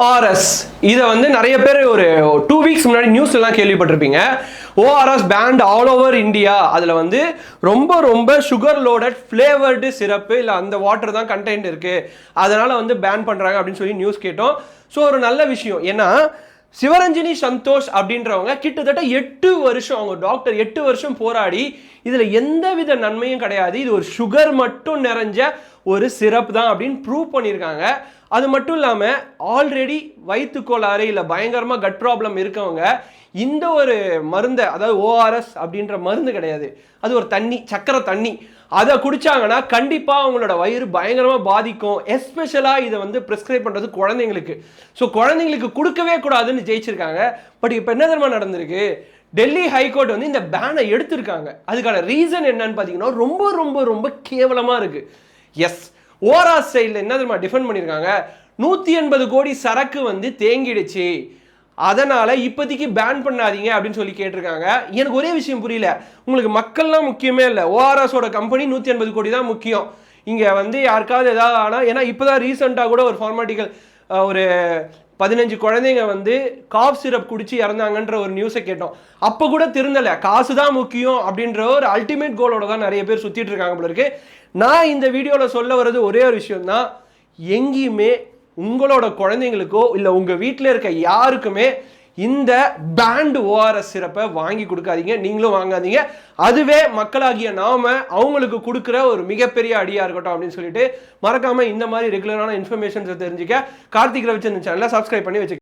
ORS இதை வந்து நிறைய பேர் ஒரு 2 வீக்ஸ் முன்னாடி நியூஸ்லாம் கேள்விப்பட்டிருப்பீங்க. ORS banned all over India. அதில் வந்து ரொம்ப ரொம்ப சுகர் லோடட் ஃப்ளேவர்டு சிரப்பு இல்லை அந்த வாட்டர் தான் கண்டென்ட் இருக்குது, அதனால் வந்து பேன் பண்ணுறாங்க அப்படின்னு சொல்லி நியூஸ் கேட்டோம். ஸோ ஒரு நல்ல விஷயம். ஏன்னா சிவரஞ்சனி சந்தோஷ் அப்படின்றவங்க கிட்டத்தட்ட 8 வருஷம், அவங்க டாக்டர் 8 வருஷம் போராடி இதில் எந்தவித நன்மையும் கிடையாது, இது ஒரு சுகர் மட்டும் நிறைஞ்ச ஒரு சிரப் தான் அப்படின்னு ப்ரூவ் பண்ணியிருக்காங்க. அது மட்டும் இல்லாமல் ஆல்ரெடி வயிற்றுக்கோளாறு இல்லை பயங்கரமாக கட் ப்ராப்ளம் இருக்கவங்க இந்த ஒரு மருந்தை, அதாவது ORS அப்படின்ற மருந்து கிடையாது, அது ஒரு தண்ணி, சக்கரை தண்ணி, அதை குடிச்சாங்கன்னா கண்டிப்பாக அவங்களோட வயிறு பயங்கரமாக பாதிக்கும். எஸ்பெஷலாக இதை வந்து ப்ரிஸ்கிரைப் பண்ணுறது குழந்தைங்களுக்கு. ஸோ குழந்தைங்களுக்கு கொடுக்கவே கூடாதுன்னு ஜெயிச்சிருக்காங்க. பட் இப்போ என்ன தெரியுமா நடந்திருக்கு, டெல்லி ஹைகோர்ட் வந்து இந்த பேனை எடுத்திருக்காங்க. அதுக்கான ரீசன் என்னன்னு பார்த்தீங்கன்னா ரொம்ப ரொம்ப ரொம்ப கேவலமாக இருக்குது. எஸ், ORS சைடில் என்ன தெரியுமா டிஃபெண்ட் பண்ணியிருக்காங்க, 180 கோடி சரக்கு வந்து தேங்கிடுச்சு, அதனால இப்போதைக்கு பேன் பண்ணாதீங்க அப்படின்னு சொல்லி கேட்டிருக்காங்க. எனக்கு ஒரே விஷயம் புரியல, உங்களுக்கு மக்கள்லாம் முக்கியமே இல்லை, ORSோட கம்பெனி 180 கோடி தான் முக்கியம். இங்கே வந்து யாருக்காவது ஏதாவது ஆனால், ஏன்னா இப்போ தான் ரீசெண்டாக கூட ஒரு ஃபார்மாட்டிக்கல் ஒரு 15 குழந்தைங்க வந்து காஃப் சிரப் குடிச்சு இறந்தாங்கன்ற ஒரு நியூஸை கேட்டோம். அப்போ கூட திருந்தலை, காசு தான் முக்கியம் அப்படின்ற ஒரு அல்டிமேட் கோலோட தான் நிறைய பேர் சுற்றிட்டு இருக்காங்க போல இருக்கு. நான் இந்த வீடியோவில் சொல்ல வர்றது ஒரே ஒரு விஷயம் தான், எங்கேயுமே உங்களோட குழந்தைங்களுக்கோ இல்லை உங்கள் வீட்டில் இருக்க யாருக்குமே இந்த பேண்ட் ORS சிரப்பை வாங்கி கொடுக்காதீங்க, நீங்களும் வாங்காதீங்க. அதுவே மக்களாகிய நாம அவங்களுக்கு கொடுக்குற ஒரு மிகப்பெரிய அடியாக இருக்கட்டும் அப்படின்னு சொல்லிட்டு மறக்காமல் இந்த மாதிரி ரெகுலரான இன்ஃபர்மேஷன்ஸை தெரிஞ்சுக்க கார்த்திக் ரவிச்சந்திரன் சேனலை சப்ஸ்கிரைப் பண்ணி வச்சுக்க.